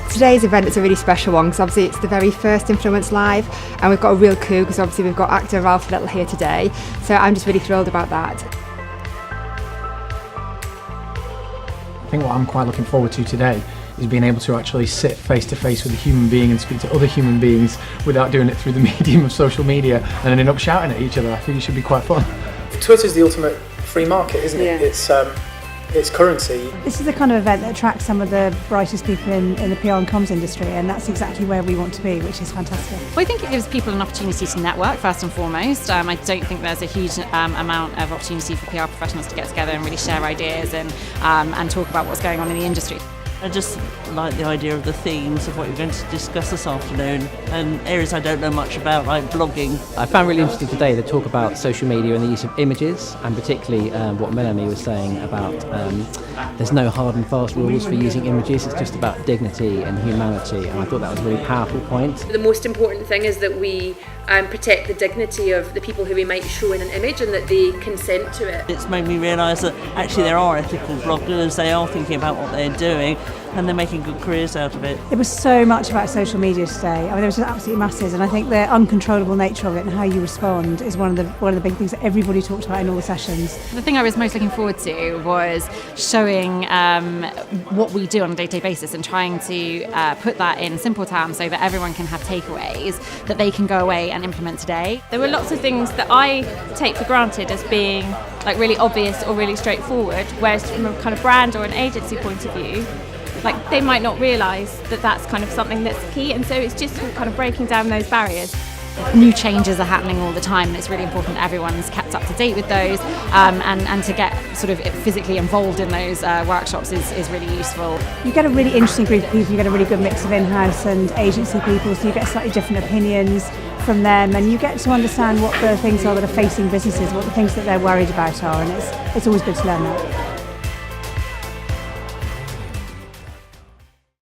Today's event is a really special one because obviously it's the very first Influence Live, and we've got a real coup because obviously we've got actor Ralf here today, so I'm just really thrilled about that. I think what I'm quite looking forward to today is being able to actually sit face to face with a human being and speak to other human beings without doing it through the medium of social media and ending up shouting at each other. I think it should be quite fun. Twitter's the ultimate free market, isn't it? Yeah. It's currency. This is the kind of event that attracts some of the brightest people in the PR and comms industry, and that's exactly where we want to be, which is fantastic. Well, I think it gives people an opportunity to network first and foremost. I don't think there's a huge amount of opportunity for PR professionals to get together and really share ideas and talk about what's going on in the industry. I just like the idea of the themes of what you're going to discuss this afternoon, and areas I don't know much about, like blogging. I found really interesting today the talk about social media and the use of images, and particularly what Melanie was saying about there's no hard and fast rules for using images, it's just about dignity and humanity, and I thought that was a really powerful point. The most important thing is that we protect the dignity of the people who we might show in an image and that they consent to it. It's made me realise that actually there are ethical bloggers, they are thinking about what they're doing, and they're making good careers out of it. There was so much about social media today. I mean, there was just absolutely masses, and I think the uncontrollable nature of it and how you respond is one of the big things that everybody talked about in all the sessions. The thing I was most looking forward to was showing what we do on a day-to-day basis and trying to put that in simple terms so that everyone can have takeaways that they can go away and implement today. There were lots of things that I take for granted as being like really obvious or really straightforward, whereas from a kind of brand or an agency point of view, like they might not realise that that's kind of something that's key, and so it's just kind of breaking down those barriers. New changes are happening all the time, and it's really important that everyone's kept up to date with those, and to get sort of physically involved in those workshops is really useful. You get a really interesting group of people, you get a really good mix of in-house and agency people, so you get slightly different opinions from them, and you get to understand what the things are that are facing businesses, what the things that they're worried about are, and it's always good to learn that.